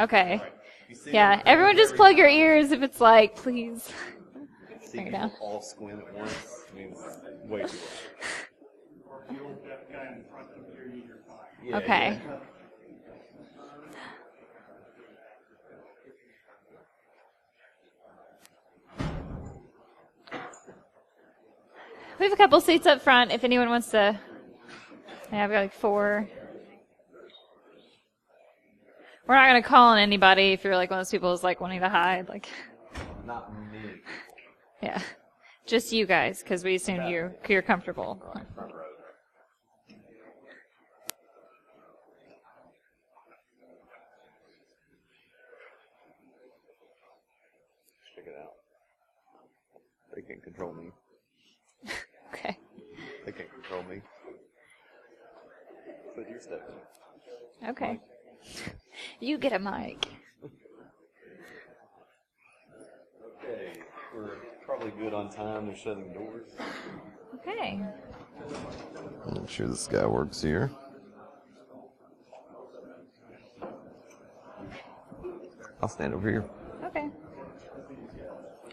Okay. Yeah, everyone just plug your ears if it's like, please. See people all squint at once means way too loud. Okay. We have a couple seats up front if anyone wants to. Yeah, I've got like 4. We're not going to call on anybody if you're like one of those people who's like wanting to hide. Like, Not me. yeah. Just you guys, because we assume you're comfortable. Right, front row. Check it out. They can't control me. Okay. They can't control me. Put your stuff in. Okay. You get a mic. Okay, we're probably good on time. They're shutting doors. Okay. Make sure this guy works here. I'll stand over here. Okay.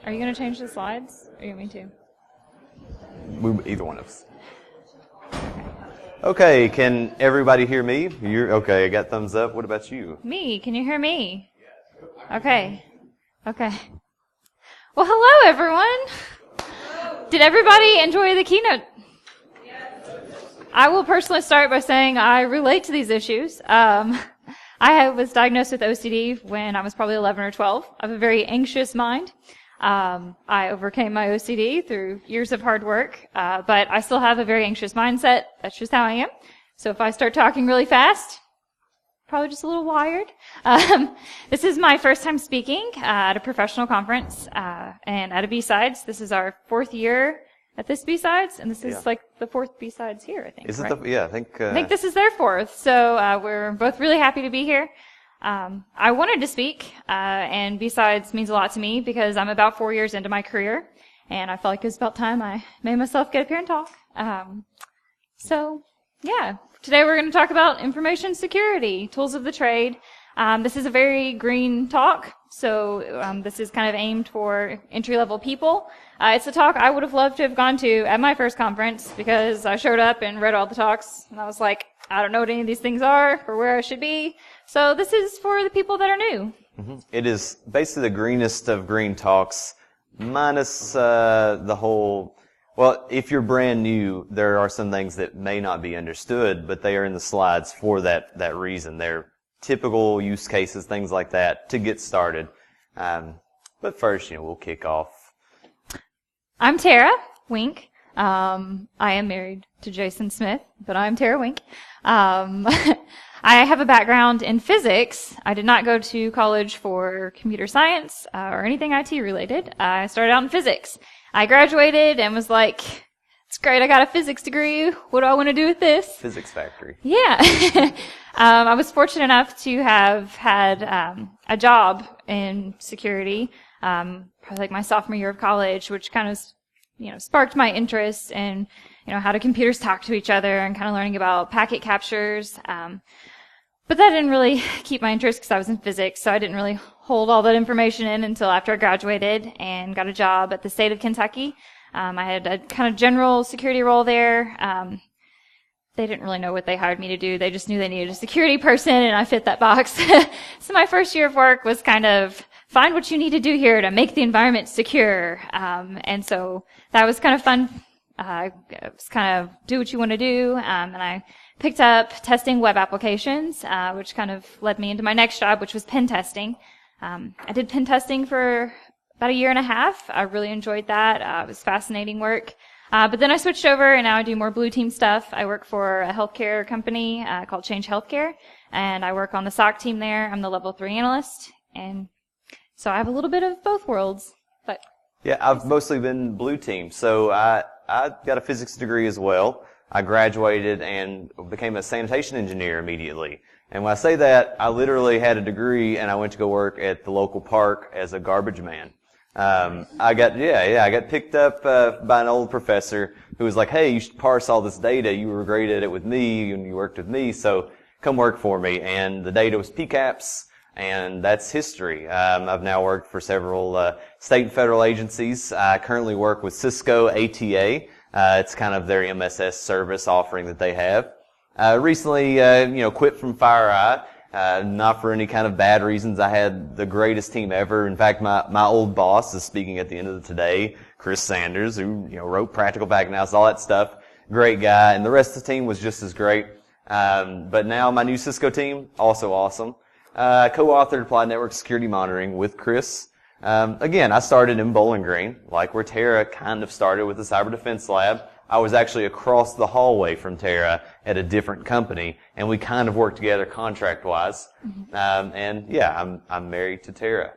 Are you going to change the slides? Or you want me to? Either one of us. Okay, can everybody hear me? You're okay. I got thumbs up. What about you? Me? Can you hear me? Okay. Okay. Well, hello, everyone. Did everybody enjoy the keynote? I will personally start by saying I relate to these issues. I was diagnosed with OCD when I was probably 11 or 12. I have a very anxious mind. I overcame my OCD through years of hard work, but I still have a very anxious mindset. That's just how I am. So if I start talking really fast, probably just a little wired. This is my first time speaking at a professional conference and at a BSides. This is our 4th year at this BSides, and this is like the 4th BSides here, I think. Is it right? I think this is their 4th. So we're both really happy to be here. I wanted to speak, and BSides means a lot to me because I'm about 4 years into my career, and I felt like it was about time I made myself get up here and talk. So, yeah, today we're going to talk about information security, tools of the trade. This is a very green talk, so this is kind of aimed for entry-level people. It's a talk I would have loved to have gone to at my first conference because I showed up and read all the talks, and I was like, I don't know what any of these things are or where I should be. So this is for the people that are new. Mm-hmm. It is basically the greenest of green talks, minus the whole. Well, if you're brand new, there are some things that may not be understood, but they are in the slides for that reason. They're typical use cases, things like that, to get started. But first, we'll kick off. I'm Tara Wink. I am married to Jason Smith, but I'm Tara Wink. I have a background in physics. I did not go to college for computer science or anything IT related. I started out in physics. I graduated and was like, it's great, I got a physics degree. What do I want to do with this? Physics factory. Yeah. I was fortunate enough to have had a job in security, probably like my sophomore year of college, which kind of sparked my interest in, how do computers talk to each other and kind of learning about packet captures. But that didn't really keep my interest because I was in physics, so I didn't really hold all that information in until after I graduated and got a job at the state of Kentucky. I had a kind of general security role there. They didn't really know what they hired me to do. They just knew they needed a security person, and I fit that box. So my first year of work was kind of find what you need to do here to make the environment secure. And so that was kind of fun. It was kind of do what you want to do. And I picked up testing web applications, which kind of led me into my next job, which was pen testing. I did pen testing for about a year and a half. I really enjoyed that. It was fascinating work. But then I switched over, and now I do more blue team stuff. I work for a healthcare company called Change Healthcare, and I work on the SOC team there. I'm the level 3 analyst, and so I have a little bit of both worlds. But yeah, I've mostly been blue team. So I got a physics degree as well. I graduated and became a sanitation engineer immediately. And when I say that, I literally had a degree, and I went to go work at the local park as a garbage man. I got picked up by an old professor who was like, hey, you should parse all this data. You were great at it with me, and you worked with me, so come work for me. And the data was PCAPs. and that's history. I've now worked for several state and federal agencies. I currently work with Cisco ATA. It's kind of their MSS service offering that they have. Recently, quit from FireEye. Not for any kind of bad reasons. I had the greatest team ever. In fact, my old boss is speaking at the end of today, Chris Sanders, who, wrote Practical Back Analysis, all that stuff. Great guy. And the rest of the team was just as great. But now my new Cisco team, also awesome. Co-authored Applied Network Security Monitoring with Chris. Again, I started in Bowling Green, like where Tara kind of started with the Cyber Defense Lab. I was actually across the hallway from Tara at a different company, and we kind of worked together contract-wise. And yeah, I'm married to Tara.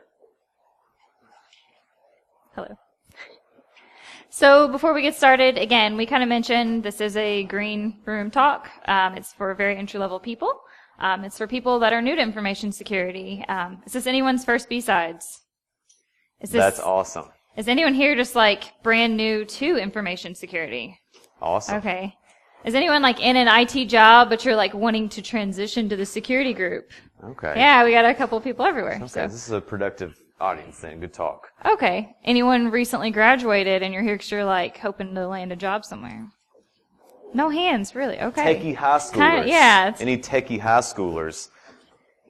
Hello. So before we get started, again, we kind of mentioned this is a green room talk. It's for very entry-level people. It's for people that are new to information security. Is this anyone's first BSides? That's awesome. Is anyone here just like brand new to information security? Awesome. Okay. Is anyone like in an IT job, but you're like wanting to transition to the security group? Okay. Yeah, we got a couple of people everywhere. Okay, so. this is a productive audience then. Good talk. Okay. Anyone recently graduated and you're here because you're like hoping to land a job somewhere? No hands, really. Okay. Techie high schoolers. Kinda, yeah. Any techie high schoolers?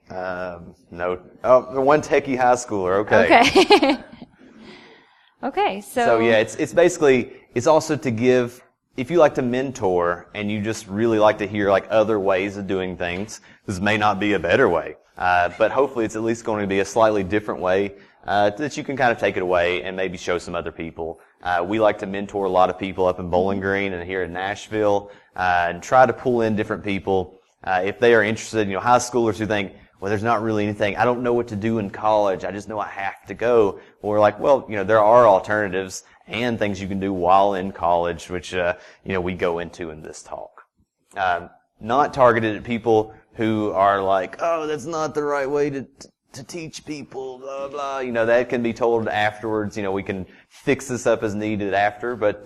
No. Oh, one techie high schooler. Okay. Okay. Okay, So yeah, it's basically, it's also to give, if you like to mentor and you just really like to hear like other ways of doing things, this may not be a better way, but hopefully it's at least going to be a slightly different way that you can kind of take it away and maybe show some other people. We like to mentor a lot of people up in Bowling Green and here in Nashville, and try to pull in different people if they are interested. High schoolers who think, well, there's not really anything. I don't know what to do in college. I just know I have to go. Well, we're like, well, there are alternatives and things you can do while in college, which, we go into in this talk. Not targeted at people who are like, oh, that's not the right way to teach people, blah, blah. That can be told afterwards. We can fix this up as needed after. But,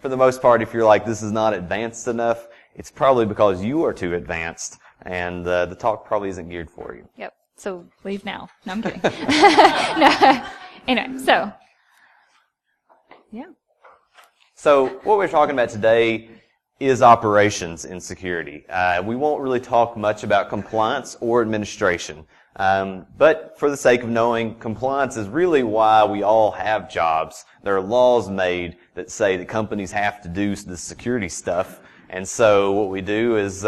for the most part, if you're like, this is not advanced enough, it's probably because you are too advanced. And the talk probably isn't geared for you. Yep. So leave now. No, I'm kidding. No. Anyway, so yeah. So what we're talking about today is operations in security. We won't really talk much about compliance or administration. But for the sake of knowing, compliance is really why we all have jobs. There are laws made that say that companies have to do the security stuff. And so what we do is,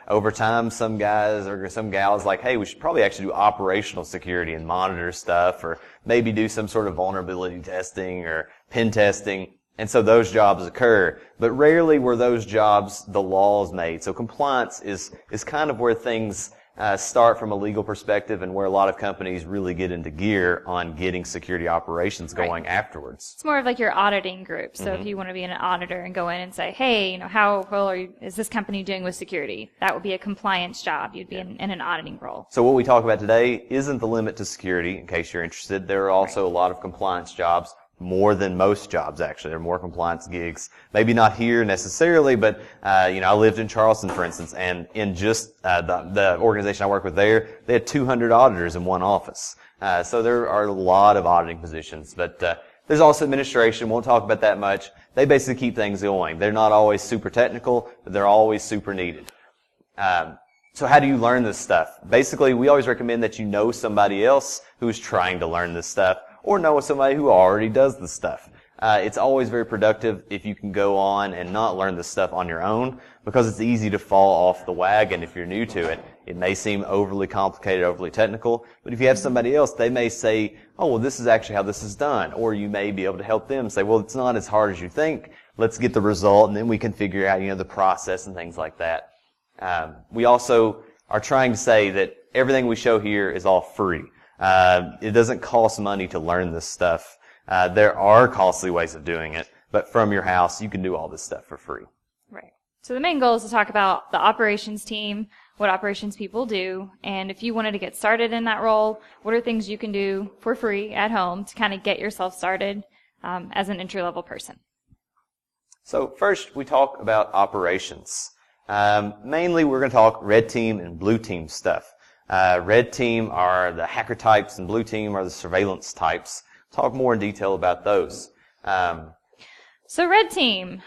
over time, some guys or some gals like, hey, we should probably actually do operational security and monitor stuff, or maybe do some sort of vulnerability testing or pen testing. And so those jobs occur. But rarely were those jobs the laws made. So compliance is kind of where things start from a legal perspective, and where a lot of companies really get into gear on getting security operations going afterwards. It's more of like your auditing group. So if you want to be an auditor and go in and say, hey, how well is this company doing with security? That would be a compliance job. You'd be in an auditing role. So what we talk about today isn't the limit to security, in case you're interested. There are also a lot of compliance jobs. More than most jobs, actually. There are more compliance gigs. Maybe not here necessarily, but, I lived in Charleston, for instance, and in just, the organization I work with there, they had 200 auditors in one office. So there are a lot of auditing positions, but, there's also administration. Won't talk about that much. They basically keep things going. They're not always super technical, but they're always super needed. So how do you learn this stuff? Basically, we always recommend that you know somebody else who's trying to learn this stuff, or know somebody who already does this stuff. It's always very productive if you can go on and not learn this stuff on your own, because it's easy to fall off the wagon if you're new to it. It may seem overly complicated, overly technical, but if you have somebody else, they may say, oh, well, this is actually how this is done. Or you may be able to help them say, well, it's not as hard as you think. Let's get the result, and then we can figure out, the process and things like that. We also are trying to say that everything we show here is all free. It doesn't cost money to learn this stuff. There are costly ways of doing it, but from your house, you can do all this stuff for free. Right. So the main goal is to talk about the operations team, what operations people do, and if you wanted to get started in that role, what are things you can do for free at home to kind of get yourself started as an entry-level person. So first, we talk about operations. Mainly, we're going to talk red team and blue team stuff. Red team are the hacker types, and blue team are the surveillance types. Talk more in detail about those. So red team.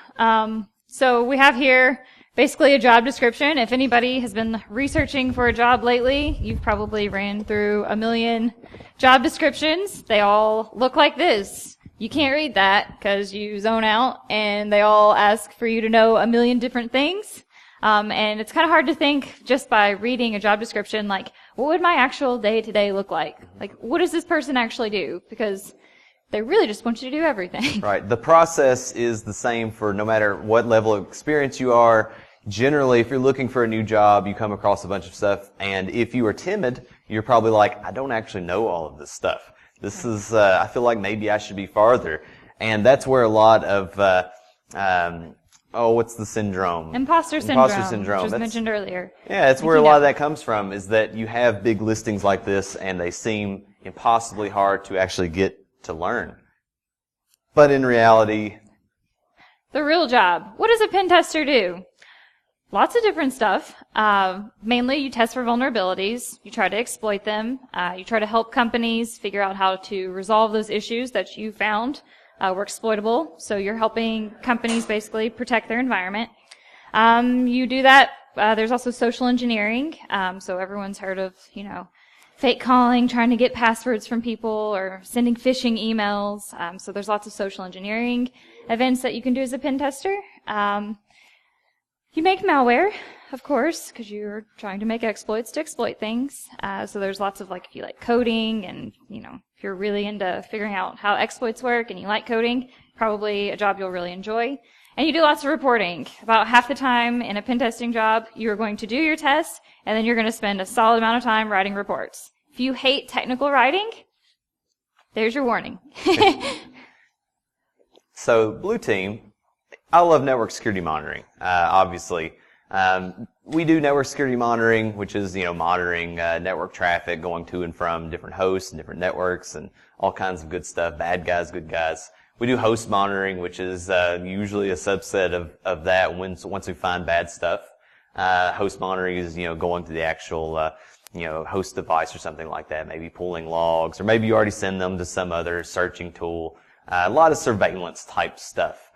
So we have here basically a job description. If anybody has been researching for a job lately, you've probably ran through a million job descriptions. They all look like this. You can't read that because you zone out, and they all ask for you to know a million different things. And it's kind of hard to think just by reading a job description, like, what would my actual day-to-day look like? Like, what does this person actually do? Because they really just want you to do everything. Right. The process is the same for no matter what level of experience you are. Generally, if you're looking for a new job, you come across a bunch of stuff, and if you are timid, you're probably like, I don't actually know all of this stuff. This is, I feel like maybe I should be farther. And that's where a lot of, what's the syndrome? Imposter syndrome. Which was mentioned earlier. Yeah, that's where a lot of that comes from, is that you have big listings like this, and they seem impossibly hard to actually get to learn. But in reality, the real job. What does a pen tester do? Lots of different stuff. Mainly you test for vulnerabilities. You try to exploit them. You try to help companies figure out how to resolve those issues that you found were exploitable. So you're helping companies basically protect their environment. You do that. There's also social engineering. So everyone's heard of, fake calling, trying to get passwords from people, or sending phishing emails. So there's lots of social engineering events that you can do as a pen tester. You make malware, of course, because you're trying to make exploits to exploit things. So there's lots of, if you like coding, and, if you're really into figuring out how exploits work and you like coding, probably a job you'll really enjoy. And you do lots of reporting. About half the time in a pen testing job, you're going to do your tests, and then you're going to spend a solid amount of time writing reports. If you hate technical writing, there's your warning. So, blue team, I love network security monitoring, obviously. We do network security monitoring, which is, monitoring network traffic going to and from different hosts and different networks and all kinds of good stuff, bad guys, good guys. We do host monitoring, which is usually a subset of that once we find bad stuff. Host monitoring is, going to the actual host device or something like that, maybe pulling logs, or maybe you already send them to some other searching tool. A lot of surveillance type stuff.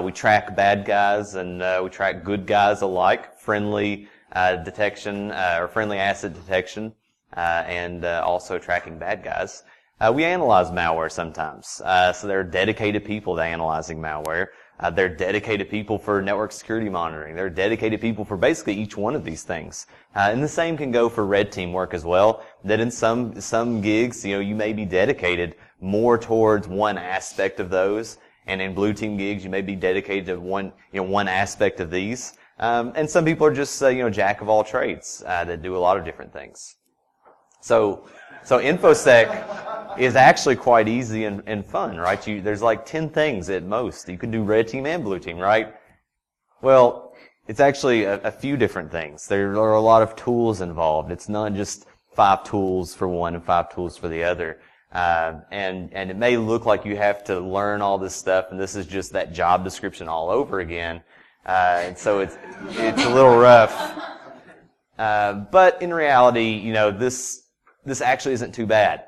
We track bad guys and we track good guys alike, friendly detection or friendly asset detection, and also tracking bad guys. We analyze malware sometimes. So there are dedicated people to analyzing malware. There are dedicated people for network security monitoring. There are dedicated people for basically each one of these things. And the same can go for red team work as well, that in some gigs, you may be dedicated more towards one aspect of those. And in blue team gigs, you may be dedicated to one aspect of these. And some people are just, jack of all trades, that do a lot of different things. So Infosec is actually quite easy and fun, right? There's like 10 things at most. You can do red team and blue team, right? Well, it's actually a few different things. There are a lot of tools involved. It's not just 5 tools for one and 5 tools for the other. And it may look like you have to learn all this stuff, and this is just that job description all over again. And so it's a little rough. But in reality, this actually isn't too bad.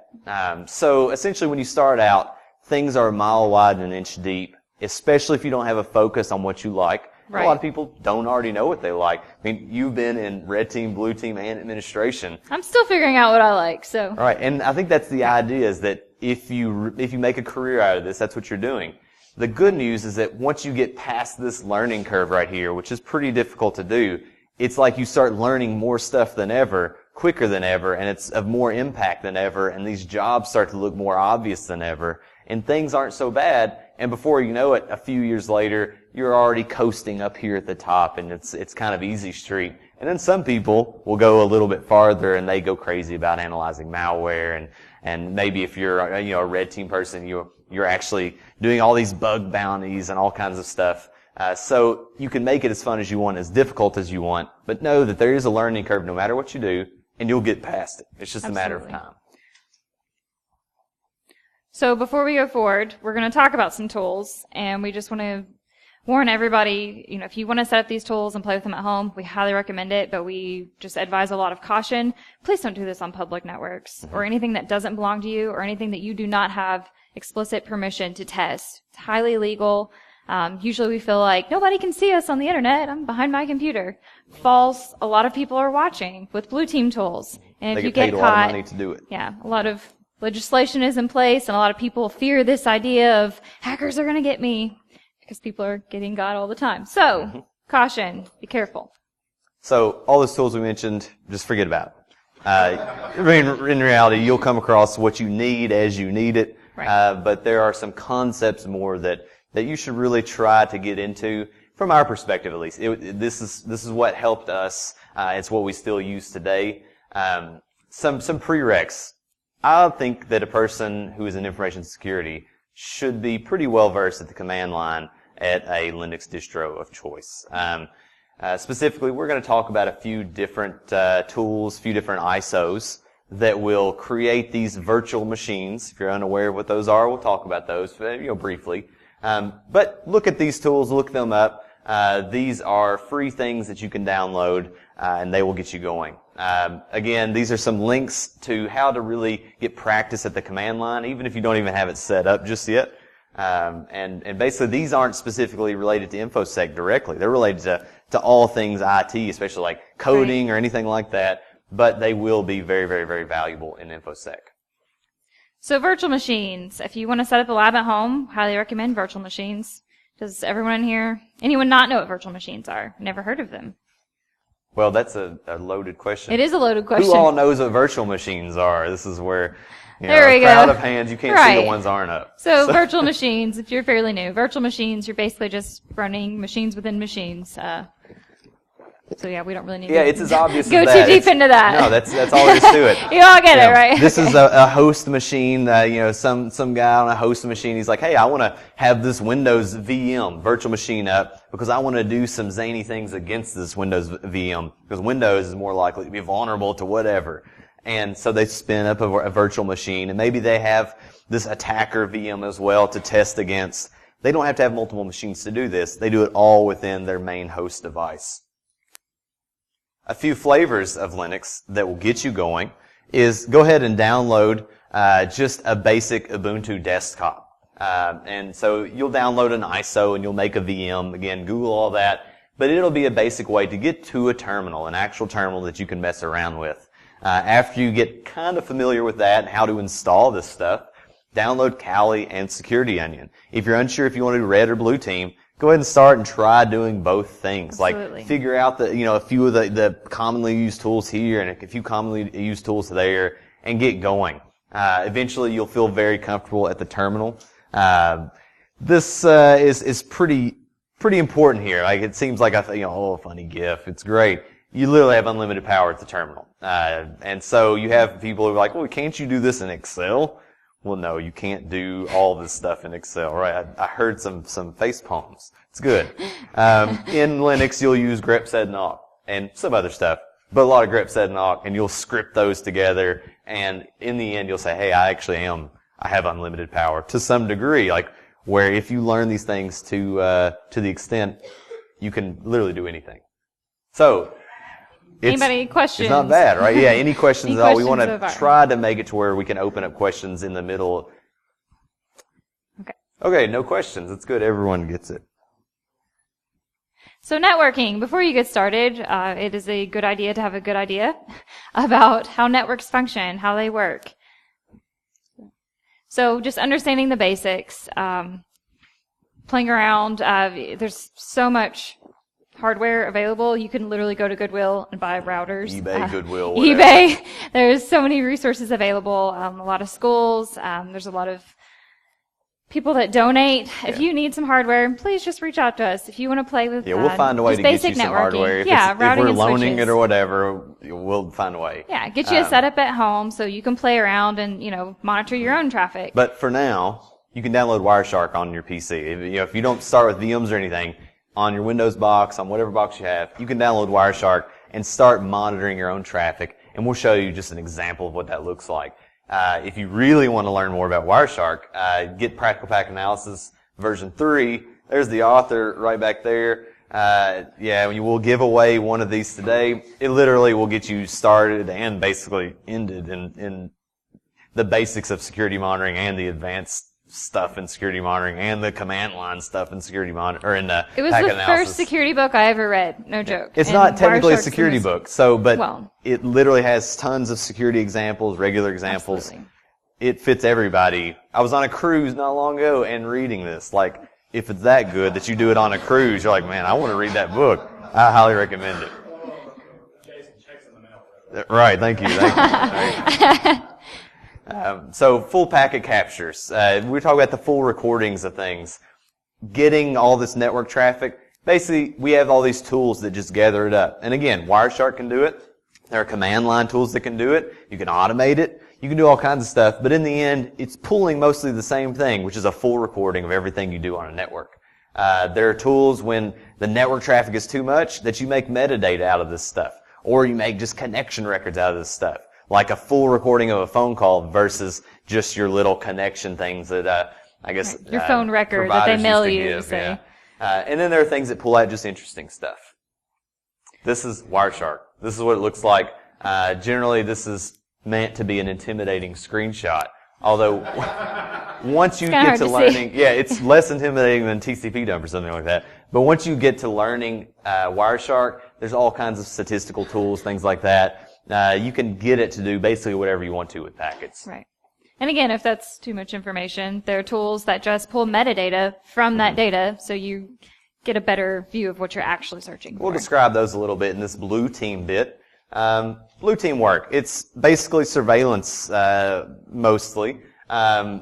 So essentially when you start out, things are a mile wide and an inch deep, especially if you don't have a focus on what you like. Right. A lot of people don't already know what they like. I mean, you've been in red team, blue team, and administration. I'm still figuring out what I like, so. All right, and I think that's the idea, is that if you make a career out of this, that's what you're doing. The good news is that once you get past this learning curve right here, which is pretty difficult to do, it's like you start learning more stuff than ever, quicker than ever, and it's of more impact than ever, and these jobs start to look more obvious than ever, and things aren't so bad, and before you know it, a few years later, you're already coasting up here at the top, and it's kind of easy street. And then some people will go a little bit farther, and they go crazy about analyzing malware, and maybe if you're a red team person, you're actually doing all these bug bounties and all kinds of stuff. So you can make it as fun as you want, as difficult as you want, but know that there is a learning curve no matter what you do, and you'll get past it. It's just a matter of time. So before we go forward, we're going to talk about some tools, and we warn everybody, if you want to set up these tools and play with them at home, we highly recommend it, but we just advise a lot of caution. Please don't do this on public networks or anything that doesn't belong to you or anything that you do not have explicit permission to test. It's highly illegal. Usually we feel like nobody can see us on the internet. I'm behind my computer. False. A lot of people are watching with blue team tools. And if you get caught, a lot of money to do it. Yeah, a lot of legislation is in place, and a lot of people fear this idea of hackers are going to get me because people are getting got all the time. So, caution, be careful. So, all those tools we mentioned, just forget about it. In reality, you'll come across what you need as you need it. Right. But there are some concepts more that you should really try to get into, from our perspective at least. This is what helped us. It's what we still use today. Some prereqs. I think that a person who is in information security should be pretty well versed at the command line at a Linux distro of choice. Specifically, we're going to talk about a few different tools, a few different ISOs that will create these virtual machines. If you're unaware of what those are, we'll talk about those briefly. But look at these tools, look them up. These are free things that you can download, and they will get you going. Again, these are some links to how to really get practice at the command line, even if you don't even have it set up just yet. And basically these aren't specifically related to Infosec directly. They're related to all things IT, especially like coding or anything like that. But they will be very, very, very valuable in Infosec. So virtual machines. If you want to set up a lab at home, highly recommend virtual machines. Does everyone in here, anyone not know what virtual machines are? Never heard of them. Well, that's a loaded question. It is a loaded question. Who all knows what virtual machines are? This is where, there we a crowd go. of hands, you can't see the ones aren't up. So virtual machines, if you're fairly new, virtual machines, you're basically just running machines within machines. So yeah, we don't really need to it's as obvious go as that. too deep into that. No, that's all there is to it. You all get it, right? This is a host machine. Some guy on a host machine, he's like, hey, I want to have this Windows VM virtual machine up because I want to do some zany things against this Windows VM because Windows is more likely to be vulnerable to whatever. And so they spin up a virtual machine, and maybe they have this attacker VM as well to test against. They don't have to have multiple machines to do this. They do it all within their main host device. A few flavors of Linux that will get you going is go ahead and download just a basic Ubuntu desktop. And so you'll download an ISO and you'll make a VM. Again, Google all that. But it'll be a basic way to get to a terminal, an actual terminal that you can mess around with. After you get kind of familiar with that and how to install this stuff, download Kali and Security Onion. If you're unsure if you want to do red or blue team, go ahead and start and try doing both things. Absolutely. Like figure out a few of the commonly used tools here and a few commonly used tools there and get going. Eventually you'll feel very comfortable at the terminal. This is pretty important here. Like it seems like a funny GIF. It's great. You literally have unlimited power at the terminal. And so you have people who are like, well, can't you do this in Excel? Well, no, you can't do all this stuff in Excel, right? I heard some face palms. It's good. In Linux, you'll use grep sed and awk and some other stuff, but a lot of grep sed and awk, and you'll script those together, and in the end, you'll say, hey, I have unlimited power to some degree, like where if you learn these things to the extent, you can literally do anything. So, anybody questions? It's not bad, right? Yeah, any questions at all. We want so to try to make it to where we can open up questions in the middle. Okay, no questions. It's good. Everyone gets it. So networking, before you get started, it is a good idea to have a good idea about how networks function, how they work. So just understanding the basics, playing around. There's so much hardware available. You can literally go to Goodwill and buy routers. eBay, Goodwill, whatever. eBay. There's so many resources available. A lot of schools. There's a lot of people that donate. Yeah. If you need some hardware, please just reach out to us. If you want to play with we'll find a way to get you some hardware. If we're loaning it or whatever, we'll find a way. Yeah, get you a setup at home so you can play around and, monitor your own traffic. But for now, you can download Wireshark on your PC. If you don't start with VMs or anything, on your Windows box, on whatever box you have, you can download Wireshark and start monitoring your own traffic. And we'll show you just an example of what that looks like. If you really want to learn more about Wireshark, get Practical Pack Analysis version 3. There's the author right back there. Yeah, we will give away one of these today. It literally will get you started and basically ended in the basics of security monitoring and the advanced stuff in security monitoring and the command line stuff in security monitoring, or in It was packet the analysis. first security book I ever read. No joke. It's And not technically a Wireshark's security the most- book, so, but Well, it literally has tons of security examples, regular examples. absolutely. It fits everybody. I was on a cruise not long ago and reading this. Like, if it's that good that you do it on a cruise, you're like, man, I want to read that book. I highly recommend it. Jason checks in the mail. Right, thank you. Thank you. So full packet captures. We're talking about the full recordings of things. Getting all this network traffic. Basically, we have all these tools that just gather it up. And again, Wireshark can do it. There are command line tools that can do it. You can automate it. You can do all kinds of stuff. But in the end, it's pulling mostly the same thing, which is a full recording of everything you do on a network. There are tools when the network traffic is too much that you make metadata out of this stuff. Or you make just connection records out of this stuff. Like a full recording of a phone call versus just your little connection things that, I guess, Right. Your phone record that they providers mail used to you, give, say. yeah. And then there are things that pull out just interesting stuff. This is Wireshark. This is what it looks like. Generally, this is meant to be an intimidating screenshot. Although, once you get hard to to see. learning, yeah, it's less intimidating than TCP dump or something like that. But once you get to learning Wireshark, there's all kinds of statistical tools, things like that. You can get it to do basically whatever you want to with packets. Right. And again, if that's too much information, there are tools that just pull metadata from that data so you get a better view of what you're actually searching for. We'll describe those a little bit in this blue team bit. Blue team work. It's basically surveillance, mostly.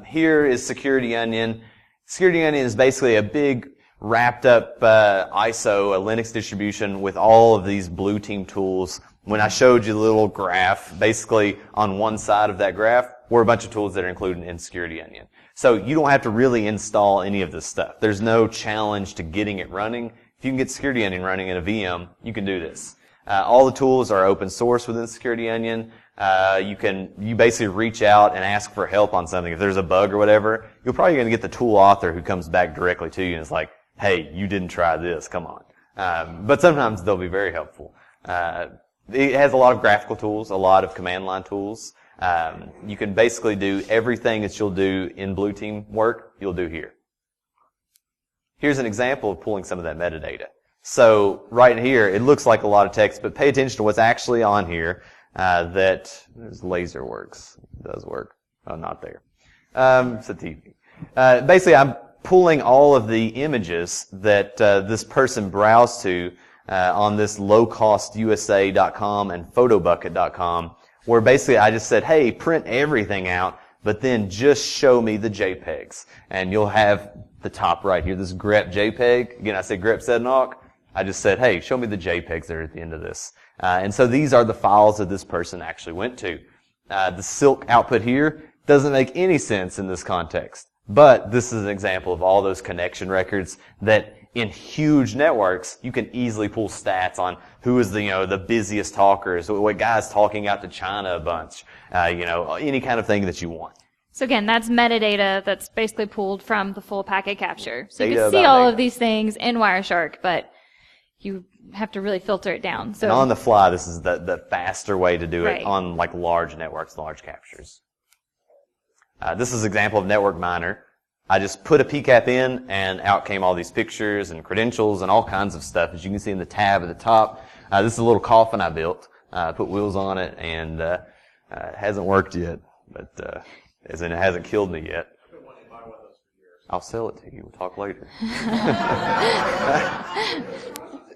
Here is Security Onion. Security Onion is basically a big wrapped up ISO, a Linux distribution with all of these blue team tools. When I showed you the little graph, basically on one side of that graph were a bunch of tools that are included in Security Onion. So you don't have to really install any of this stuff. There's no challenge to getting it running. If you can get Security Onion running in a VM, you can do this. All the tools are open source within Security Onion. You basically reach out and ask for help on something. If there's a bug or whatever, you're probably going to get the tool author who comes back directly to you and is like, hey, you didn't try this, come on. But sometimes they'll be very helpful. It has a lot of graphical tools, a lot of command line tools. You can basically do everything that you'll do in blue team work, you'll do here. Here's an example of pulling some of that metadata. So right here, it looks like a lot of text, but pay attention to what's actually on here. There's laser works. It does work. Oh, not there. It's a TV. Basically, I'm pulling all of the images that this person browsed to on this lowcostusa.com and photobucket.com, where basically I just said, hey, print everything out, but then just show me the JPEGs. And you'll have the top right here, this grep JPEG. Again, I said grep sednock. I just said, hey, show me the JPEGs there at the end of this. And so these are the files that this person actually went to. The silk output here doesn't make any sense in this context. But this is an example of all those connection records that in huge networks, you can easily pull stats on who is the busiest talkers, what guy's talking out to China a bunch, any kind of thing that you want. So again, that's metadata that's basically pulled from the full packet capture. So you Data can see about all data. of these things in Wireshark, but you have to really filter it down. So And on the fly, this is the faster way to do it Right. on like large networks, large captures. This is an example of Network Miner. I just put a PCAP in, and out came all these pictures and credentials and all kinds of stuff, as you can see in the tab at the top. This is a little coffin I built. I put wheels on it, and it hasn't worked yet, but as in it hasn't killed me yet. I'll sell it to you. We'll talk later.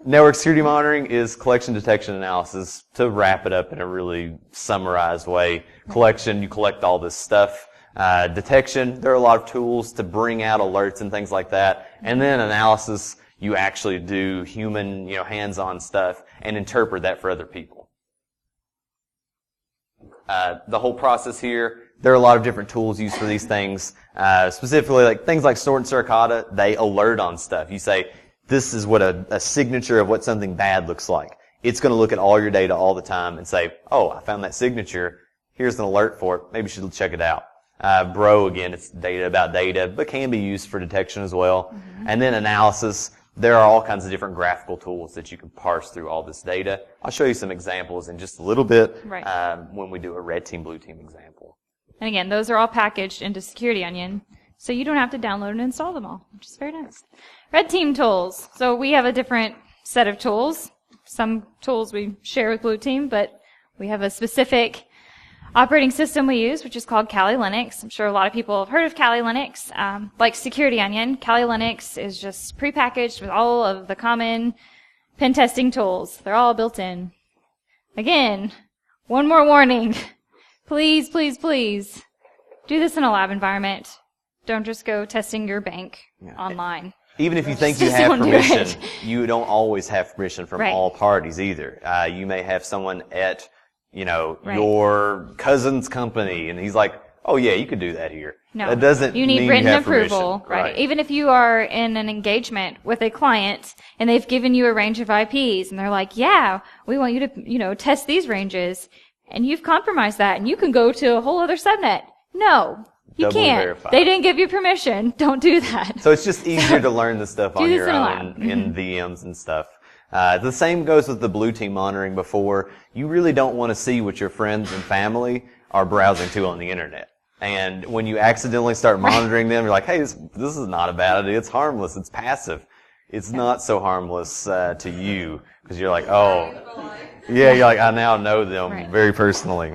Network security monitoring is collection, detection, analysis. To wrap it up in a really summarized way, collection, you collect all this stuff. Detection, there are a lot of tools to bring out alerts and things like that. And then analysis, you actually do human, hands-on stuff and interpret that for other people. The whole process here, there are a lot of different tools used for these things. Specifically, like things like Snort and Suricata, they alert on stuff. You say, this is what a signature of what something bad looks like. It's going to look at all your data all the time and say, oh, I found that signature. Here's an alert for it. Maybe you should check it out. Bro, again, it's data about data, but can be used for detection as well. And then analysis. There are all kinds of different graphical tools that you can parse through all this data. I'll show you some examples in just a little bit when we do a red team, blue team example. And again, those are all packaged into Security Onion, so you don't have to download and install them all, which is very nice. Red team tools. So we have a different set of tools. Some tools we share with blue team, but we have a specific operating system we use, which is called Kali Linux. I'm sure a lot of people have heard of Kali Linux. Like Security Onion, Kali Linux is just prepackaged with all of the common pen testing tools. They're all built in. Again, one more warning. Please, please, please do this in a lab environment. Don't just go testing your bank online. Even if you think you have permission, you don't always have permission from all parties either. You may have someone at your cousin's company, and he's like, oh yeah, you could do that here. No, that doesn't you need mean written you have approval, permission. right? Even if you are in an engagement with a client and they've given you a range of IPs and they're like, yeah, we want you to, test these ranges, and you've compromised that, and you can go to a whole other subnet. No, you Doubly can't. verified. They didn't give you permission. Don't do that. So it's just easier to learn the stuff on your own in in VMs and stuff. The same goes with the blue team monitoring before. You really don't want to see what your friends and family are browsing to on the internet. And when you accidentally start monitoring them, you're like, hey, this is not a bad idea. It's harmless. It's passive. It's not so harmless to you because you're like, oh, yeah, you're like, I now know them very personally.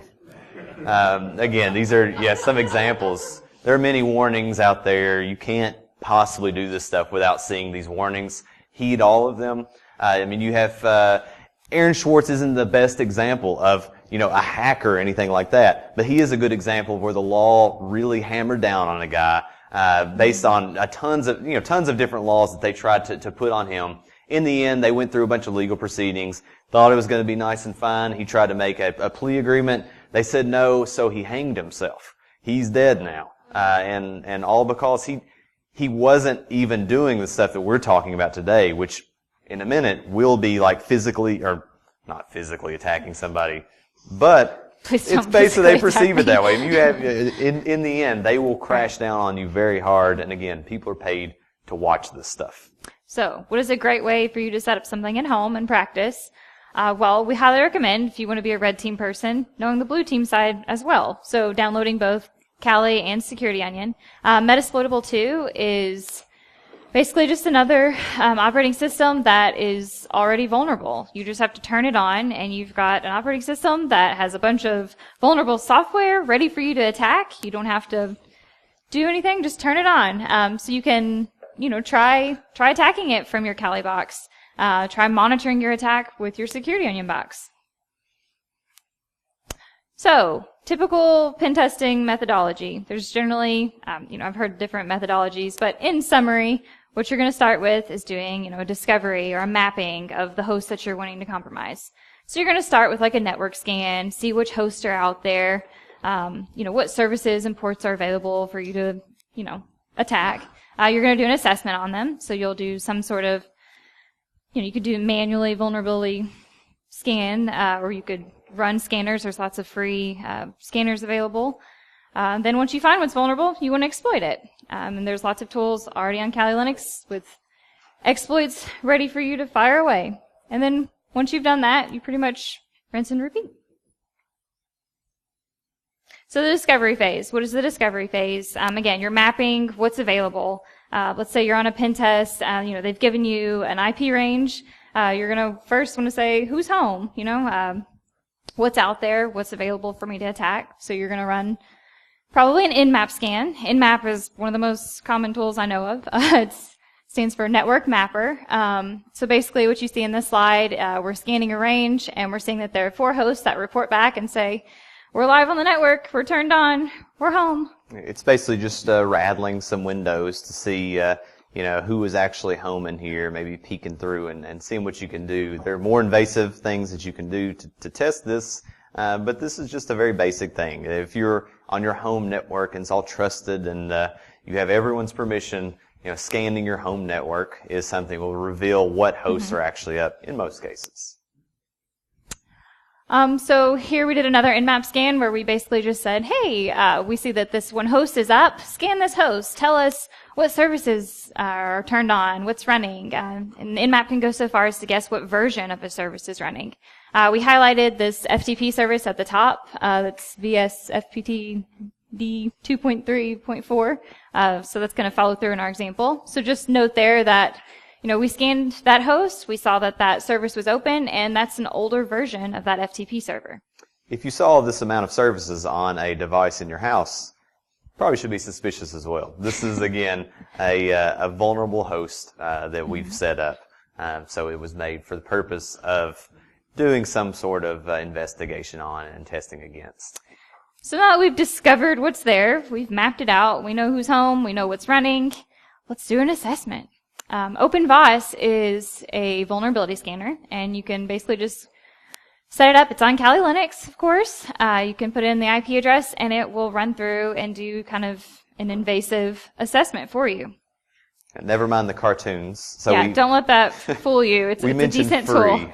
Again, these are, some examples. There are many warnings out there. You can't possibly do this stuff without seeing these warnings. Heed all of them. You have Aaron Schwartz isn't the best example of, a hacker or anything like that, but he is a good example of where the law really hammered down on a guy based on tons of different laws that they tried to put on him. In the end, they went through a bunch of legal proceedings, thought it was going to be nice and fine. He tried to make a plea agreement. They said no, so he hanged himself. He's dead now, and all because he wasn't even doing the stuff that we're talking about today, which in a minute will be like physically, or not physically attacking somebody, but it's basically they perceive it that way. And you have, in the end, they will crash down on you very hard. And again, people are paid to watch this stuff. So, what is a great way for you to set up something at home and practice? Well, we highly recommend, if you want to be a red team person, knowing the blue team side as well. So, downloading both Kali and Security Onion. Metasploitable 2 is basically just another operating system that is already vulnerable. You just have to turn it on, and you've got an operating system that has a bunch of vulnerable software ready for you to attack. You don't have to do anything, just turn it on. So you can, try attacking it from your Kali box. Try monitoring your attack with your Security Onion box. So, typical pen testing methodology. There's generally, I've heard different methodologies, but in summary, what you're going to start with is doing, a discovery or a mapping of the hosts that you're wanting to compromise. So you're going to start with like a network scan, see which hosts are out there, what services and ports are available for you to, attack. You're going to do an assessment on them. So you'll do some sort of, you could do manually vulnerability scan, or you could run scanners. There's lots of free scanners available. Then once you find what's vulnerable, you want to exploit it. And there's lots of tools already on Kali Linux with exploits ready for you to fire away. And then once you've done that, you pretty much rinse and repeat. So the discovery phase. What is the discovery phase? Again, you're mapping what's available. Let's say you're on a pen test. They've given you an IP range. You're going to first want to say, who's home? What's out there? What's available for me to attack? So you're going to run probably an nmap scan. Nmap is one of the most common tools I know of. It stands for Network Mapper. So basically what you see in this slide, we're scanning a range, and we're seeing that there are 4 hosts that report back and say, we're live on the network, we're turned on, we're home. It's basically just rattling some windows to see who is actually home in here, maybe peeking through and seeing what you can do. There are more invasive things that you can do to test this, but this is just a very basic thing. If you're on your home network and it's all trusted and you have everyone's permission, scanning your home network is something that will reveal what hosts are actually up in most cases. So here we did another Nmap scan where we basically just said, hey, we see that this one host is up. Scan this host. Tell us what services are turned on, what's running. And Nmap can go so far as to guess what version of a service is running. We highlighted this FTP service at the top. That's VSFPT D 2.3.4. So that's going to follow through in our example. So just note there that, we scanned that host, we saw that that service was open, and that's an older version of that FTP server. If you saw this amount of services on a device in your house, probably should be suspicious as well. This is, again, a vulnerable host that we've set up. So it was made for the purpose of doing some sort of investigation on and testing against. So now that we've discovered what's there, we've mapped it out, we know who's home, we know what's running, let's do an assessment. OpenVOS is a vulnerability scanner, and you can basically just set it up. It's on Kali Linux, of course. You can put in the IP address, and it will run through and do kind of an invasive assessment for you. Never mind the cartoons. So yeah, don't let that fool you. It's a decent tool.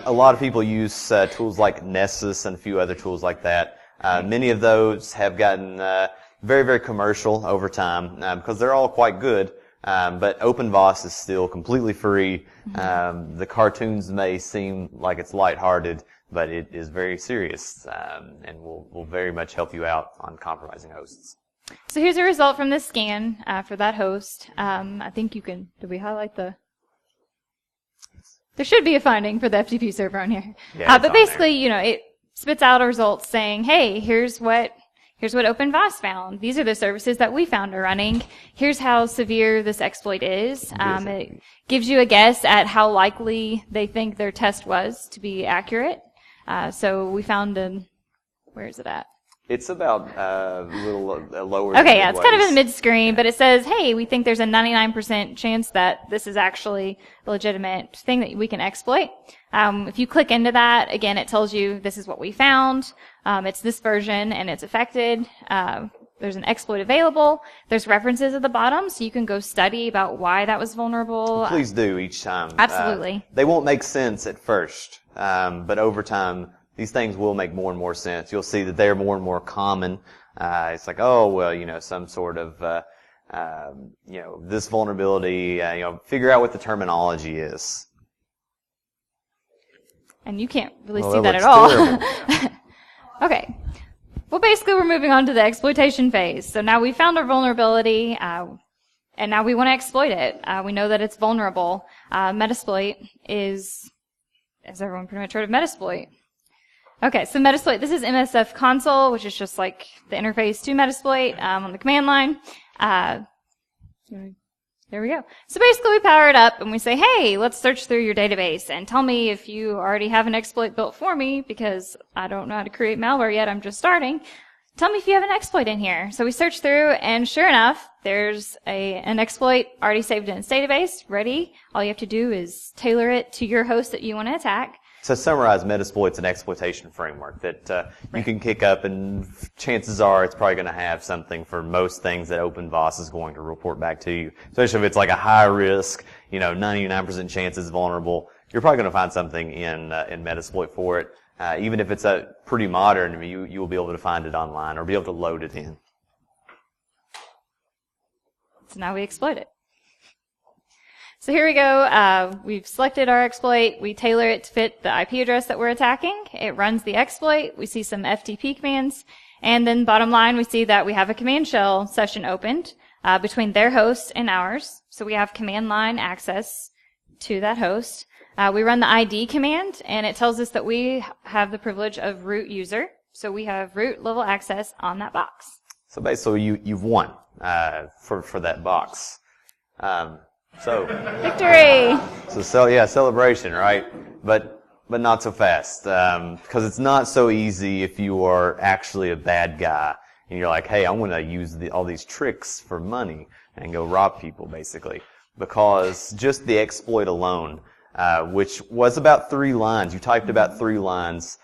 A lot of people use tools like Nessus and a few other tools like that. Many of those have gotten very, very commercial over time because they're all quite good. But OpenVOS is still completely free. The cartoons may seem like it's lighthearted, but it is very serious, and will very much help you out on compromising hosts. So here's a result from this scan for that host. I think you can. Did we highlight the? There should be a finding for the FTP server on here. Yeah, but basically, it spits out a result saying, "Hey, here's what OpenVOS found. These are the services that we found are running. Here's how severe this exploit is." It gives you a guess at how likely they think their test was to be accurate. So we found where is it at? It's about a little lower. Okay, yeah, it's kind of in the mid-screen, but it says, hey, we think there's a 99% chance that this is actually a legitimate thing that we can exploit. If you click into that, again, it tells you this is what we found. It's this version, and it's affected. There's an exploit available. There's references at the bottom, so you can go study about why that was vulnerable. Please do each time. Absolutely. They won't make sense at first, but over time, these things will make more and more sense. You'll see that they're more and more common. It's like, oh, well, some sort of, this vulnerability, figure out what the terminology is. And you can't really see that at all. Okay. Well, basically, we're moving on to the exploitation phase. So now we found our vulnerability, and now we want to exploit it. We know that it's vulnerable. Metasploit is everyone pretty much heard of Metasploit? Okay, so Metasploit, this is MSF console, which is just like the interface to Metasploit on the command line. There we go. So basically we power it up and we say, hey, let's search through your database and tell me if you already have an exploit built for me because I don't know how to create malware yet, I'm just starting. Tell me if you have an exploit in here. So we search through and sure enough, there's an exploit already saved in its database, ready. All you have to do is tailor it to your host that you want to attack. To summarize, Metasploit's an exploitation framework that you can kick up, and chances are it's probably going to have something for most things that OpenVOS is going to report back to you. Especially if it's like a high risk, 99% chance it's vulnerable, you're probably going to find something in Metasploit for it. Even if it's pretty modern, you will be able to find it online or be able to load it in. So now we exploit it. So here we go. We've selected our exploit. We tailor it to fit the IP address that we're attacking. It runs the exploit. We see some FTP commands. And then bottom line, we see that we have a command shell session opened between their host and ours. So we have command line access to that host. We run the ID command, and it tells us that we have the privilege of root user. So we have root level access on that box. So basically, you've won for that box. Victory! So celebration, right? But not so fast, because it's not so easy if you are actually a bad guy and you're like, hey, I'm going to use all these tricks for money and go rob people, basically. Because just the exploit alone, which was about 3 lines, you typed about 3 lines,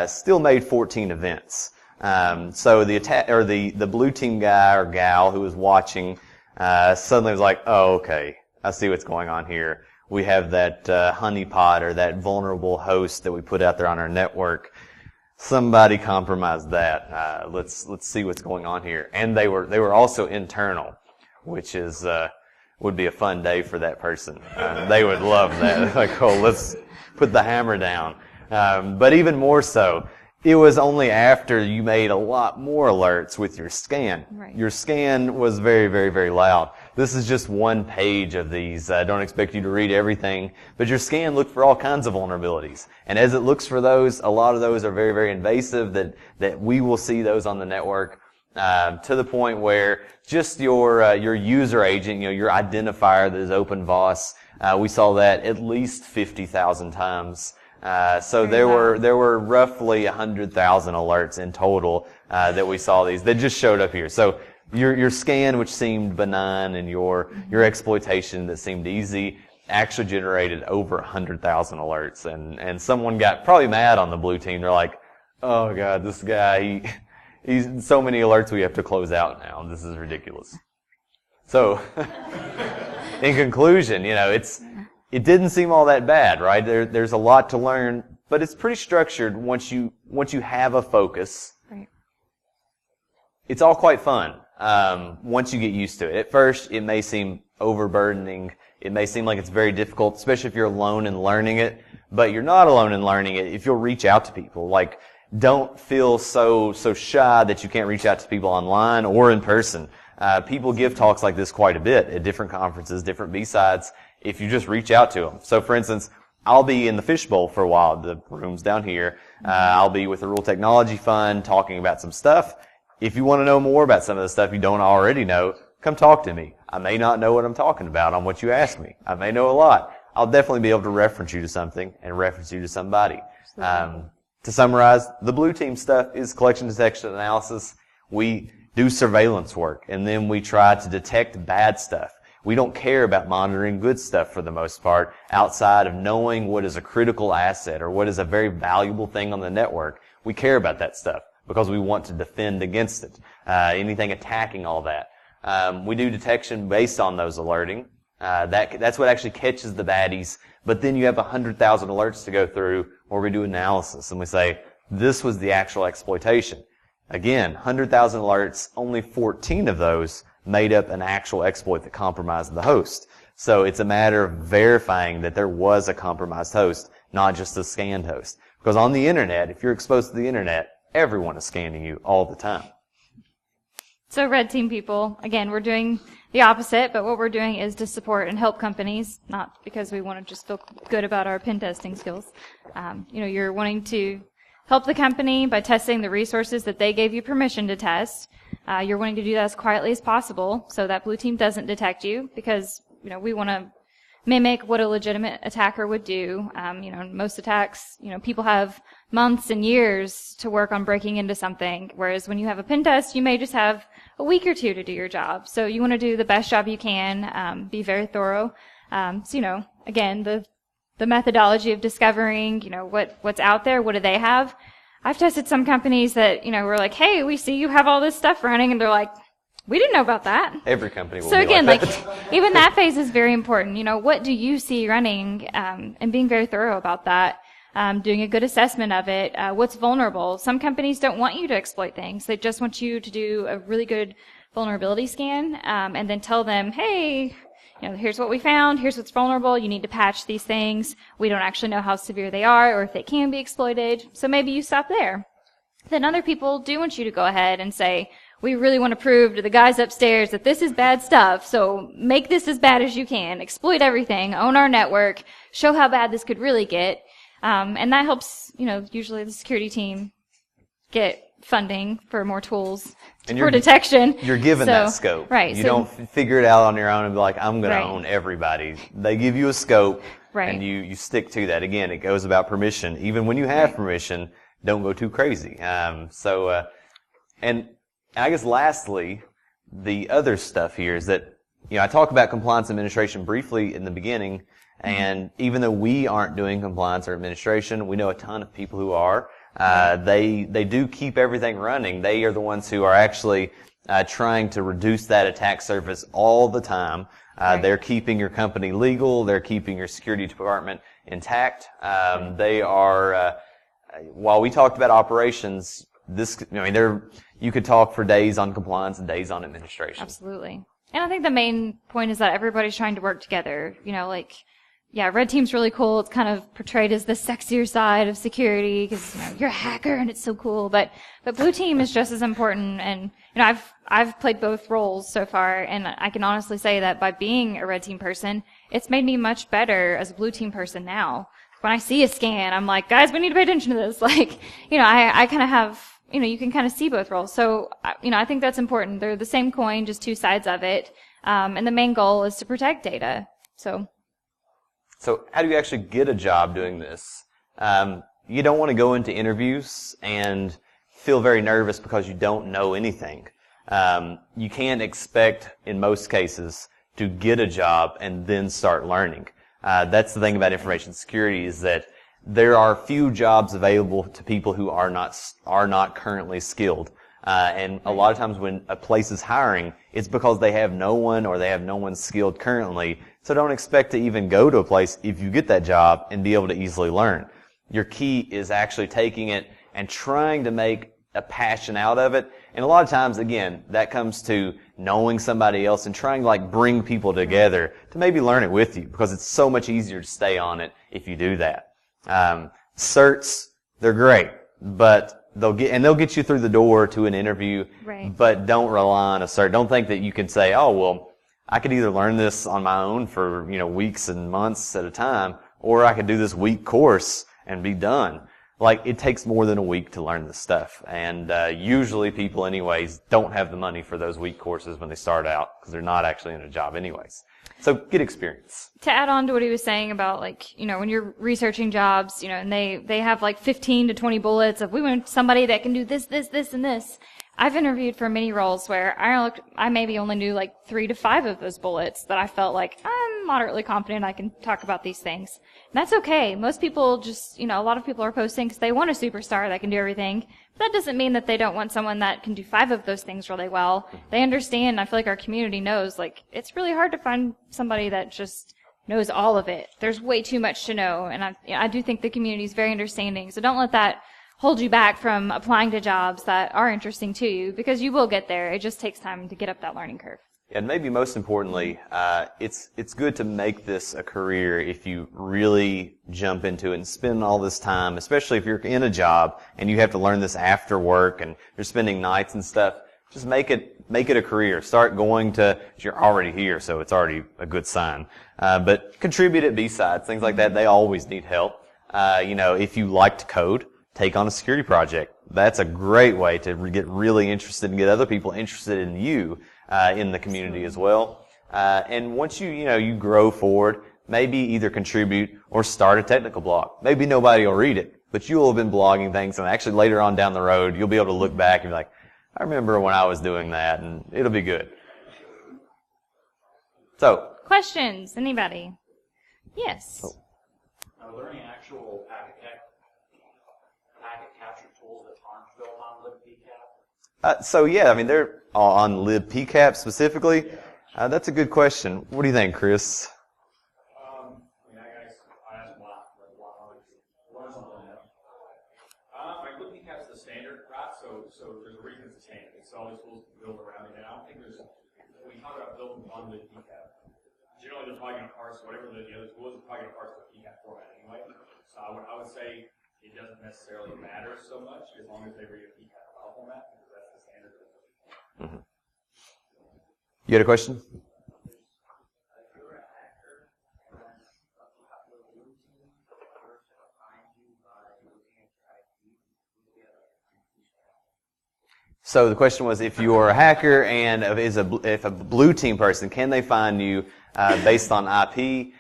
still made 14 events. So the attack or the blue team guy or gal who was watching suddenly was like, oh, okay. I see what's going on here. we have that honeypot or that vulnerable host that we put out there on our network. Somebody compromised that. Let's see what's going on here. And they were also internal, which is would be a fun day for that person. They would love that. Like, oh, let's put the hammer down. But even more so, it was only after you made a lot more alerts with your scan. Right. Your scan was very, very, very loud. This is just one page of these. I don't expect you to read everything, but your scan looked for all kinds of vulnerabilities. And as it looks for those, a lot of those are very, very invasive that we will see those on the network, to the point where just your user agent, your identifier that is OpenVOS, we saw that at least 50,000 times. So there were roughly 100,000 alerts in total that we saw these that just showed up here. So your scan, which seemed benign, and your exploitation that seemed easy, actually generated over 100,000 alerts. And someone got probably mad on the blue team. They're like, "Oh God, this guy, he's so many alerts we have to close out now. This is ridiculous." So, in conclusion, it didn't seem all that bad, right? There's a lot to learn, but it's pretty structured once you have a focus. Right. It's all quite fun, once you get used to it. At first, it may seem overburdening. It may seem like it's very difficult, especially if you're alone in learning it, but you're not alone in learning it if you'll reach out to people. Like, don't feel so shy that you can't reach out to people online or in person. People give talks like this quite a bit at different conferences, different BSides, if you just reach out to them. So, for instance, I'll be in the fishbowl for a while. The room's down here. I'll be with the Rural Technology Fund talking about some stuff. If you want to know more about some of the stuff you don't already know, come talk to me. I may not know what I'm talking about on what you ask me. I may know a lot. I'll definitely be able to reference you to something and reference you to somebody. To summarize, the blue team stuff is collection, detection, analysis. We do surveillance work, and then we try to detect bad stuff. We don't care about monitoring good stuff for the most part, outside of knowing what is a critical asset or what is a very valuable thing on the network. We care about that stuff because we want to defend against it. Anything attacking all that. We do detection based on those alerting. That's what actually catches the baddies. But then you have 100,000 alerts to go through where we do analysis and we say, this was the actual exploitation. Again, 100,000 alerts, only 14 of those made up an actual exploit that compromised the host. So it's a matter of verifying that there was a compromised host, not just a scanned host. Because on the internet, if you're exposed to the internet, everyone is scanning you all the time. So red team people, again, we're doing the opposite, but what we're doing is to support and help companies, not because we want to just feel good about our pen testing skills. You're wanting to help the company by testing the resources that they gave you permission to test. You're wanting to do that as quietly as possible so that blue team doesn't detect you, because, we want to mimic what a legitimate attacker would do. Most attacks, people have months and years to work on breaking into something, whereas when you have a pen test, you may just have a week or two to do your job. So you want to do the best job you can, be very thorough. Again, the methodology of discovering, what's out there, what do they have. I've tested some companies that, we're like, hey, we see you have all this stuff running, and they're like, we didn't know about that. Every company will so be again, like that. Even that phase is very important. What do you see running, and being very thorough about that, doing a good assessment of it, what's vulnerable. Some companies don't want you to exploit things. They just want you to do a really good vulnerability scan, and then tell them, hey, here's what we found, here's what's vulnerable, you need to patch these things. We don't actually know how severe they are or if they can be exploited, so maybe you stop there. Then other people do want you to go ahead and say, we really want to prove to the guys upstairs that this is bad stuff, so make this as bad as you can, exploit everything, own our network, show how bad this could really get. And that helps, usually the security team get funding for more tools for detection. You're given that scope. Right. You don't figure it out on your own and be like, I'm going Right. to own everybody. They give you a scope, Right. and you stick to that. Again, it goes about permission. Even when you have permission, don't go too crazy. And I guess lastly, the other stuff here is that, I talk about compliance administration briefly in the beginning, and even though we aren't doing compliance or administration, we know a ton of people who are. They do keep everything running. They are the ones who are actually trying to reduce that attack surface all the time. Right. They're keeping your company legal. They're keeping your security department intact. They are, while we talked about operations, you could talk for days on compliance and days on administration. Absolutely. And I think the main point is that everybody's trying to work together. Yeah, red team's really cool. It's kind of portrayed as the sexier side of security because you're a hacker and it's so cool. But blue team is just as important. And I've played both roles so far, and I can honestly say that by being a red team person, it's made me much better as a blue team person now. When I see a scan, I'm like, guys, we need to pay attention to this. I kind of have, you can kind of see both roles. So, I think that's important. They're the same coin, just two sides of it. And the main goal is to protect data. So how do you actually get a job doing this? You don't want to go into interviews and feel very nervous because you don't know anything. You can't expect, in most cases, to get a job and then start learning. That's the thing about information security, is that there are few jobs available to people who are not currently skilled. And a lot of times when a place is hiring, it's because they have no one, or they have no one skilled currently. So don't expect to even go to a place if you get that job and be able to easily learn. Your key is actually taking it and trying to make a passion out of it. And a lot of times, again, that comes to knowing somebody else and trying to bring people together to maybe learn it with you, because it's so much easier to stay on it if you do that. Certs, they're great, but they'll get you through the door to an interview. Right. But don't rely on a cert. Don't think that you can say, oh, well, I could either learn this on my own for, weeks and months at a time, or I could do this week course and be done. It takes more than a week to learn this stuff. And usually people anyways don't have the money for those week courses when they start out, because they're not actually in a job anyways. So get experience. To add on to what he was saying about when you're researching jobs, and they have 15 to 20 bullets of, we want somebody that can do this, this, this, and this. I've interviewed for many roles where I maybe only knew 3 to 5 of those bullets, that I felt like I'm moderately confident I can talk about these things. And that's okay. Most people just, a lot of people are posting because they want a superstar that can do everything. But that doesn't mean that they don't want someone that can do 5 of those things really well. They understand. I feel like our community knows, it's really hard to find somebody that just knows all of it. There's way too much to know. And I do think the community is very understanding. So don't let that hold you back from applying to jobs that are interesting to you, because you will get there. It just takes time to get up that learning curve. And maybe most importantly, it's good to make this a career if you really jump into it and spend all this time, especially if you're in a job and you have to learn this after work and you're spending nights and stuff. Just make it a career. Start going to, you're already here, so it's already a good sign. But contribute at BSides, things like that. They always need help. If you like to code, take on a security project. That's a great way to get really interested and get other people interested in you in the community as well. And once you grow forward, maybe either contribute or start a technical blog. Maybe nobody will read it, but you will have been blogging things, and actually later on down the road, you'll be able to look back and be like, I remember when I was doing that, and it'll be good. So. Questions? Anybody? Yes. Are there any actual packet capture tools that aren't built on libpcap? They're on libpcap specifically. That's a good question. What do you think, Chris? I asked why something else. Libpcap's the standard, right? So there's a reason it's a standard. It's all these tools to build around it. And I don't think when you talk about building on libpcap, generally they're probably going to parse whatever the other tools are probably going to parse the PCAP format anyway. So I would say it doesn't necessarily matter so much as long as they read a PCAP file format, because that's the standard. Mm-hmm. You had a question? So the question was, if you are a hacker and if a blue team person, can they find you based on IP?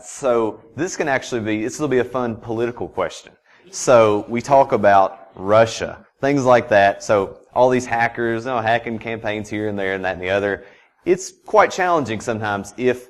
So this can actually this will be a fun political question. So we talk about Russia, things like that. So all these hackers, hacking campaigns here and there and that and the other. It's quite challenging sometimes if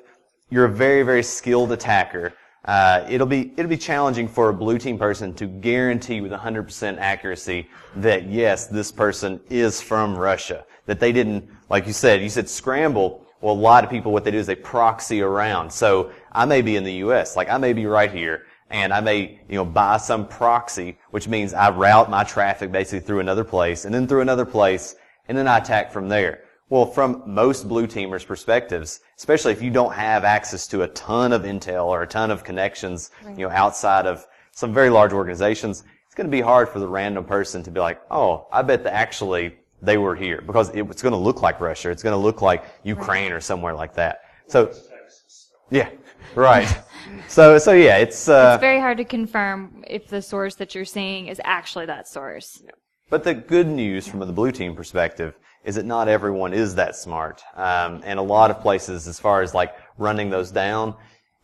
you're a very, very skilled attacker it'll be challenging for a blue team person to guarantee with 100% accuracy that yes, this person is from Russia. That they didn't, like you said scramble. Well, a lot of people, what they do is they proxy around. So I may be in the U.S., like I may be right here, and I may, buy some proxy, which means I route my traffic basically through another place, and then through another place, and then I attack from there. Well, from most blue teamers' perspectives, especially if you don't have access to a ton of intel or a ton of connections, outside of some very large organizations, it's going to be hard for the random person to be like, oh, I bet that actually they were here, because it's going to look like Russia. It's going to look like Ukraine or somewhere like that. So, yeah, right. So yeah, it's very hard to confirm if the source that you're seeing is actually that source. But the good news from the blue team perspective is that not everyone is that smart. And a lot of places, as far as like running those down,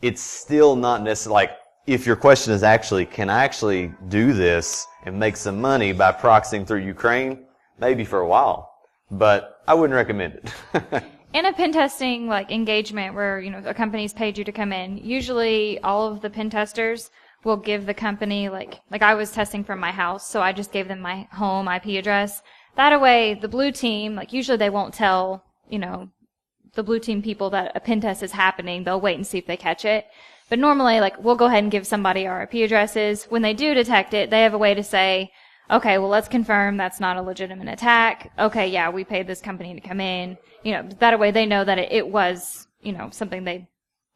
it's still not necessarily like, if your question is actually, can I actually do this and make some money by proxying through Ukraine? Maybe for a while, but I wouldn't recommend it. In a pen testing like engagement where, a company's paid you to come in, usually all of the pen testers will give the company like I was testing from my house, so I just gave them my home IP address. That way, the blue team, usually they won't tell, the blue team people that a pen test is happening. They'll wait and see if they catch it. But normally, we'll go ahead and give somebody our IP addresses. When they do detect it, they have a way to say, okay, well, let's confirm that's not a legitimate attack. Okay, yeah, we paid this company to come in. That way they know that it was, something they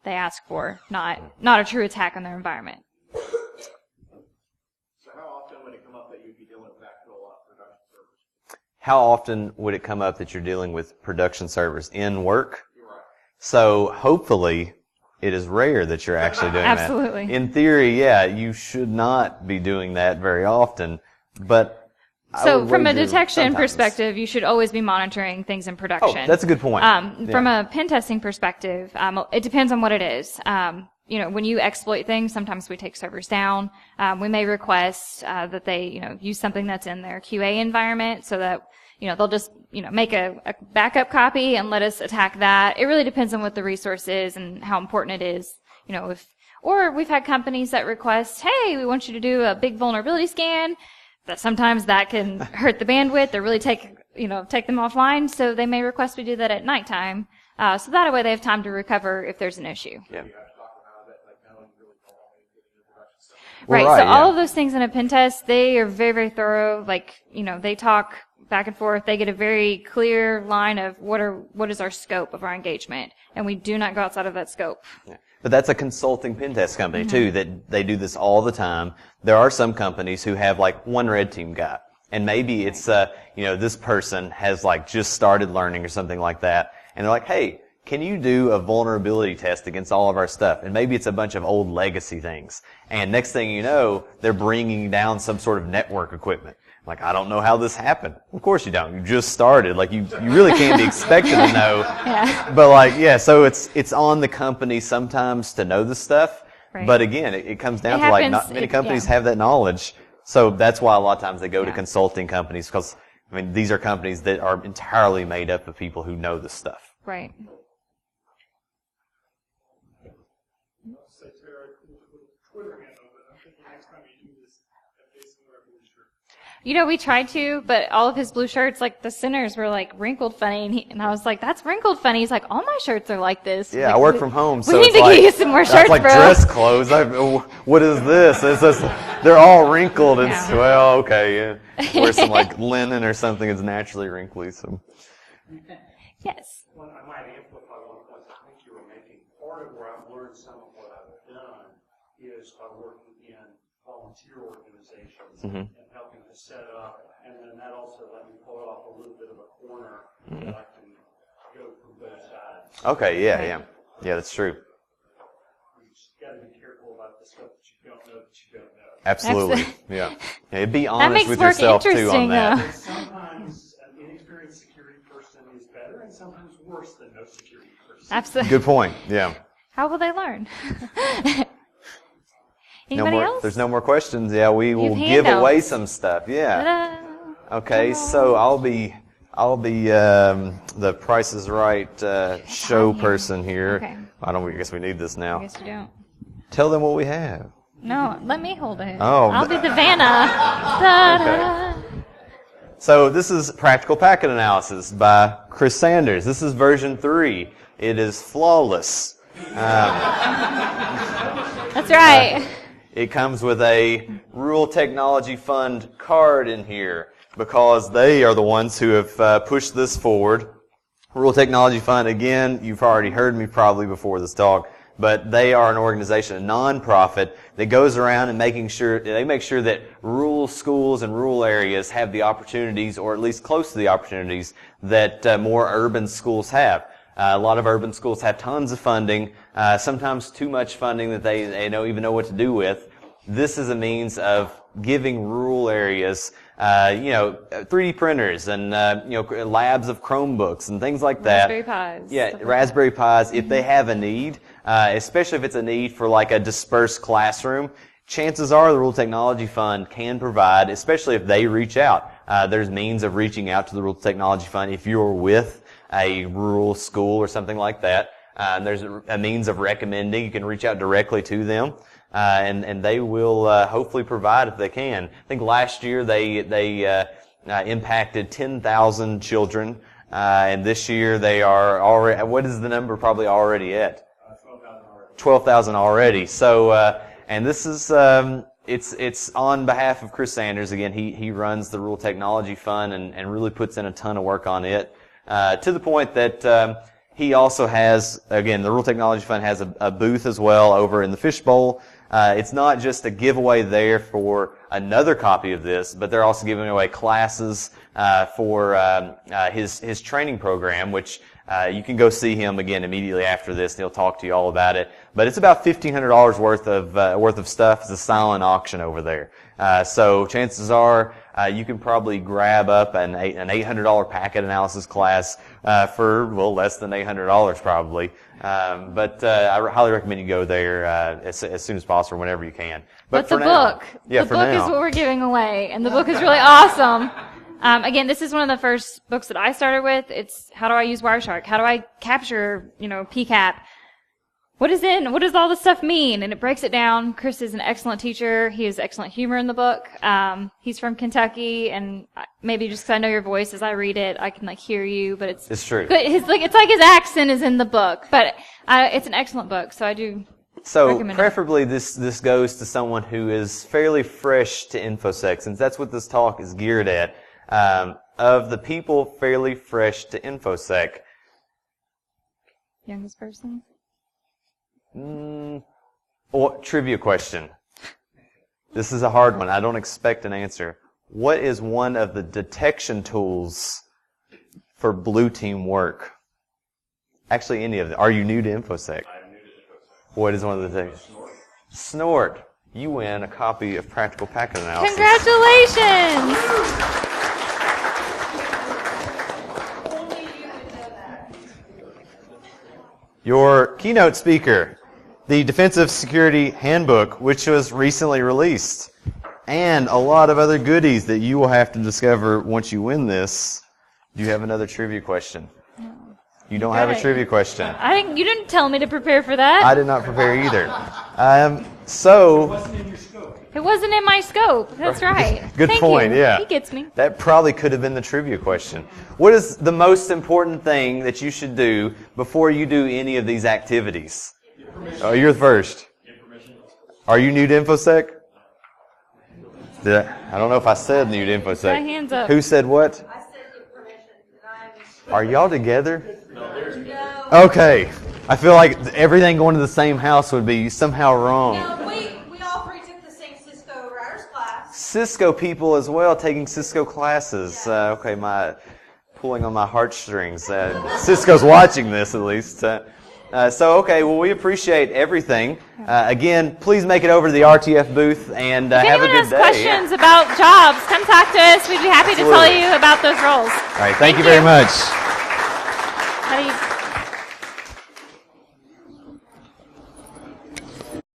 asked for, not a true attack on their environment. So how often would it come up that you'd be dealing with backfill production servers? How often would it come up that you're dealing with production servers in work? You're right. So hopefully it is rare that you're actually doing Absolutely. that. In theory, yeah, you should not be doing that very often. But so from a detection perspective, you should always be monitoring things in production. Oh, that's a good point. From a pen testing perspective, it depends on what it is. When you exploit things, sometimes we take servers down. We may request that they, use something that's in their QA environment so that, they'll just, make a backup copy and let us attack that. It really depends on what the resource is and how important it is. Or we've had companies that request, hey, we want you to do a big vulnerability scan. That sometimes that can hurt the bandwidth or really take them offline. So they may request we do that at nighttime. So that way they have time to recover if there's an issue. Yeah. Right. So all of those things in a pen test, they are very, very thorough. They talk back and forth. They get a very clear line of what is our scope of our engagement, and we do not go outside of that scope. Yeah. But that's a consulting pen test company too, that they do this all the time. There are some companies who have one red team guy, and maybe it's this person has just started learning or something like that, and they're like, hey, can you do a vulnerability test against all of our stuff? And maybe it's a bunch of old legacy things. And next thing you know, they're bringing down some sort of network equipment. I don't know how this happened. Of course you don't. You just started. You really can't be expected to know. Yeah. But so it's on the company sometimes to know this stuff. Right. But again, it comes down to not many companies have that knowledge. So that's why a lot of times they go to consulting companies, because these are companies that are entirely made up of people who know this stuff. Right. We tried to, but all of his blue shirts, the centers were wrinkled funny, and I was like, "That's wrinkled funny." He's like, "All my shirts are like this." Yeah, I work from home, so we need to get you some more shirts, bro. Dress clothes. What is this? They're all wrinkled. Okay, yeah. Wear some linen or something that's naturally wrinkly. So. Yes. Well, I might amplify one point I think you were making. Part of where I've learned some of what I've done is by working in volunteer organizations and helping to set up, and then that also let me pull off a little bit of a corner that I can go from both sides. Okay, yeah, that's true. You just got to be careful about the stuff that you don't know that you don't know. Absolutely, yeah. Be honest with yourself too on that. Sometimes an inexperienced security person is better, and sometimes worse than no security person. Absolutely. Good point. Yeah. How will they learn? Anybody else? There's no more questions. Yeah, we will give away some stuff. Yeah. Ta-da. Okay, so I'll be the Price is Right show person here. Okay. I guess we need this now. I guess you don't. Tell them what we have. No, let me hold it. Oh. I'll be the Vanna. Da-da-da. So this is Practical Packet Analysis by Chris Sanders. This is version 3. It is flawless. That's right. It comes with a Rural Technology Fund card in here because they are the ones who have pushed this forward. Rural Technology Fund, again, you've already heard me probably before this talk, but they are an organization, a nonprofit that goes around and make sure that rural schools and rural areas have the opportunities, or at least close to the opportunities, that more urban schools have. A lot of urban schools have tons of funding, sometimes too much funding that they don't even know what to do with. This is a means of giving rural areas, 3D printers and, labs of Chromebooks and things like that. Raspberry Pis. Yeah, Raspberry Pis. If they have a need, especially if it's a need for like a dispersed classroom, chances are the Rural Technology Fund can provide, especially if they reach out. There's means of reaching out to the Rural Technology Fund if you're with a rural school or something like that. There's a means of recommending. You can reach out directly to them. And they will hopefully provide if they can. I think last year they impacted 10,000 children, and this year they are already. What is the number? Probably already at 12,000 already. So, and this is it's on behalf of Chris Sanders. Again, he runs the Rural Technology Fund and really puts in a ton of work on it, to the point that he also has, again, the Rural Technology Fund has a booth as well over in the Fishbowl. It's not just a giveaway there for another copy of this, but they're also giving away classes for his training program, which you can go see him again immediately after this, and he'll talk to you all about it. But it's about $1,500 worth of stuff. It's a silent auction over there. So chances are you can probably grab up an $800 packet analysis class for less than $800 probably. But I highly recommend you go there as soon as possible, whenever you can. But for the now, book, yeah, the for book now. is what we're giving away, and the book is really awesome. Again, this is one of the first books that I started with. It's how do I use Wireshark? How do I capture, PCAP? What does all this stuff mean? And it breaks it down. Chris is an excellent teacher. He has excellent humor in the book. He's from Kentucky, and maybe just 'cause I know your voice as I read it, I can hear you, but it's true. Good. It's like his accent is in the book, but it's an excellent book, so I do recommend it. Preferably this goes to someone who is fairly fresh to Infosec, since that's what this talk is geared at. Of the people fairly fresh to Infosec. Youngest person? Trivia question. This is a hard one. I don't expect an answer. What is one of the detection tools for blue team work? Actually, any of them. Are you new to Infosec? I'm new to Infosec. What is one of the things? Snort. You win a copy of Practical Packet Analysis. Congratulations! Your keynote speaker, the Defensive Security Handbook, which was recently released, and a lot of other goodies that you will have to discover once you win this. Do you have another trivia question? No. You don't have a Okay. trivia question. You didn't tell me to prepare for that. I did not prepare either. So It wasn't in my scope. That's right. Good Thank point, you. yeah. He gets me. that probably could have been the trivia question. What is the most important thing that you should do before you do any of these activities? Oh, you're the first. Are you new to Infosec? I don't know if I said new to Infosec. My hands up. Who said what? I said give permission. Are y'all together? No. Okay. I feel like everything going to the same house would be somehow wrong. No, we all three took the same Cisco routers class. Cisco people as well, taking Cisco classes. Okay, pulling on my heartstrings. Cisco's watching this at least. Okay, well, we appreciate everything. Again, please make it over to the RTF booth and have a If anyone good has day. questions about jobs, come talk to us. We'd be happy to tell Absolutely. you about those roles. All right, thank you very much.